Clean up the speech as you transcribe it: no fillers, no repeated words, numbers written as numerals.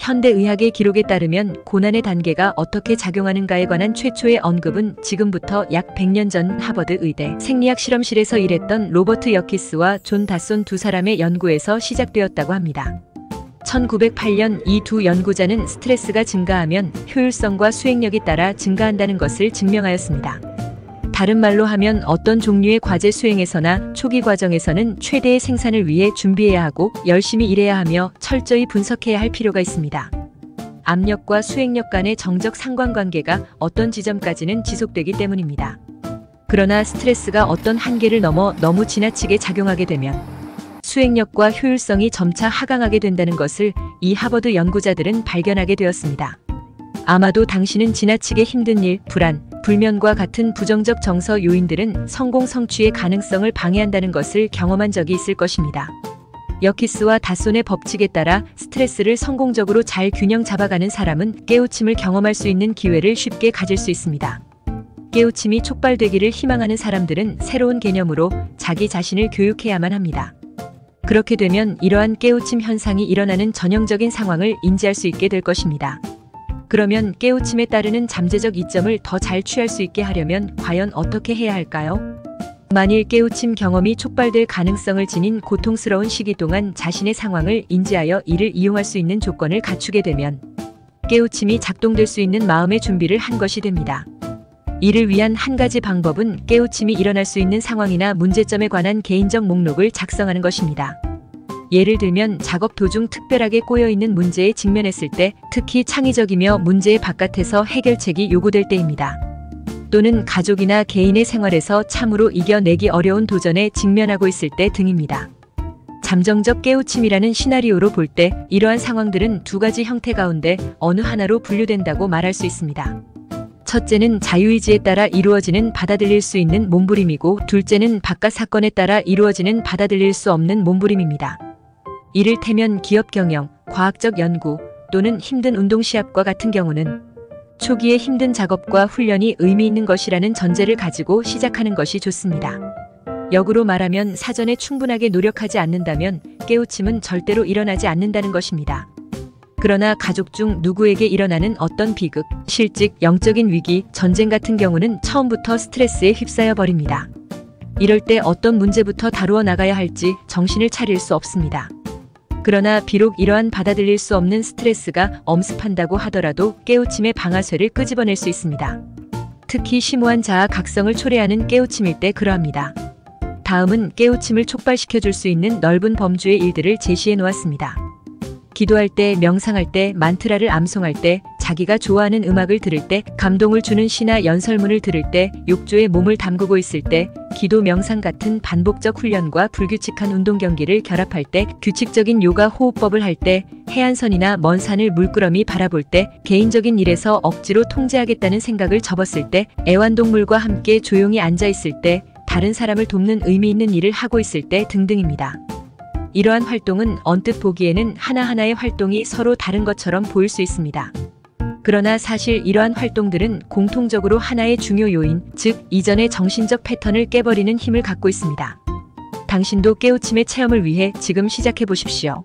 현대의학의 기록에 따르면 고난의 단계가 어떻게 작용하는가에 관한 최초의 언급은 지금부터 약 100년 전 하버드 의대 생리학 실험실에서 일했던 로버트 여키스와 존 다손 두 사람의 연구에서 시작되었다고 합니다. 1908년 이 두 연구자는 스트레스가 증가하면 효율성과 수행력이 따라 증가한다는 것을 증명하였습니다. 다른 말로 하면 어떤 종류의 과제 수행에서나 초기 과정에서는 최대의 생산을 위해 준비해야 하고 열심히 일해야 하며 철저히 분석해야 할 필요가 있습니다. 압력과 수행력 간의 정적 상관관계가 어떤 지점까지는 지속되기 때문입니다. 그러나 스트레스가 어떤 한계를 넘어 너무 지나치게 작용하게 되면 수행력과 효율성이 점차 하강하게 된다는 것을 이 하버드 연구자들은 발견하게 되었습니다. 아마도 당신은 지나치게 힘든 일, 불안, 불면과 같은 부정적 정서 요인들은 성공 성취의 가능성을 방해한다는 것을 경험한 적이 있을 것입니다. 여키스와 다손의 법칙에 따라 스트레스를 성공적으로 잘 균형 잡아가는 사람은 깨우침을 경험할 수 있는 기회를 쉽게 가질 수 있습니다. 깨우침이 촉발되기를 희망하는 사람들은 새로운 개념으로 자기 자신을 교육해야만 합니다. 그렇게 되면 이러한 깨우침 현상이 일어나는 전형적인 상황을 인지할 수 있게 될 것입니다. 그러면 깨우침에 따르는 잠재적 이점을 더 잘 취할 수 있게 하려면 과연 어떻게 해야 할까요? 만일 깨우침 경험이 촉발될 가능성을 지닌 고통스러운 시기 동안 자신의 상황을 인지하여 이를 이용할 수 있는 조건을 갖추게 되면 깨우침이 작동될 수 있는 마음의 준비를 한 것이 됩니다. 이를 위한 한 가지 방법은 깨우침이 일어날 수 있는 상황이나 문제점에 관한 개인적 목록을 작성하는 것입니다. 예를 들면 작업 도중 특별하게 꼬여있는 문제에 직면했을 때, 특히 창의적이며 문제의 바깥에서 해결책이 요구될 때입니다. 또는 가족이나 개인의 생활에서 참으로 이겨내기 어려운 도전에 직면하고 있을 때 등입니다. 잠정적 깨우침이라는 시나리오로 볼 때 이러한 상황들은 두 가지 형태 가운데 어느 하나로 분류된다고 말할 수 있습니다. 첫째는 자유의지에 따라 이루어지는 받아들일 수 있는 몸부림이고, 둘째는 바깥 사건에 따라 이루어지는 받아들일 수 없는 몸부림입니다. 이를테면 기업 경영, 과학적 연구 또는 힘든 운동 시합과 같은 경우는 초기에 힘든 작업과 훈련이 의미 있는 것이라는 전제를 가지고 시작하는 것이 좋습니다. 역으로 말하면 사전에 충분하게 노력하지 않는다면 깨우침은 절대로 일어나지 않는다는 것입니다. 그러나 가족 중 누구에게 일어나는 어떤 비극, 실직, 영적인 위기, 전쟁 같은 경우는 처음부터 스트레스에 휩싸여 버립니다. 이럴 때 어떤 문제부터 다루어 나가야 할지 정신을 차릴 수 없습니다. 그러나 비록 이러한 받아들일 수 없는 스트레스가 엄습한다고 하더라도 깨우침의 방아쇠를 끄집어낼 수 있습니다. 특히 심오한 자아 각성을 초래하는 깨우침일 때 그러합니다. 다음은 깨우침을 촉발시켜줄 수 있는 넓은 범주의 일들을 제시해 놓았습니다. 기도할 때, 명상할 때, 만트라를 암송할 때, 자기가 좋아하는 음악을 들을 때, 감동을 주는 시나 연설문을 들을 때, 욕조에 몸을 담그고 있을 때, 기도 명상 같은 반복적 훈련과 불규칙한 운동 경기를 결합할 때, 규칙적인 요가 호흡법을 할 때, 해안선이나 먼 산을 물끄러미 바라볼 때, 개인적인 일에서 억지로 통제하겠다는 생각을 접었을 때, 애완동물과 함께 조용히 앉아 있을 때, 다른 사람을 돕는 의미 있는 일을 하고 있을 때 등등입니다. 이러한 활동은 언뜻 보기에는 하나하나의 활동이 서로 다른 것처럼 보일 수 있습니다. 그러나 사실 이러한 활동들은 공통적으로 하나의 중요 요인, 즉 이전의 정신적 패턴을 깨버리는 힘을 갖고 있습니다. 당신도 깨우침의 체험을 위해 지금 시작해 보십시오.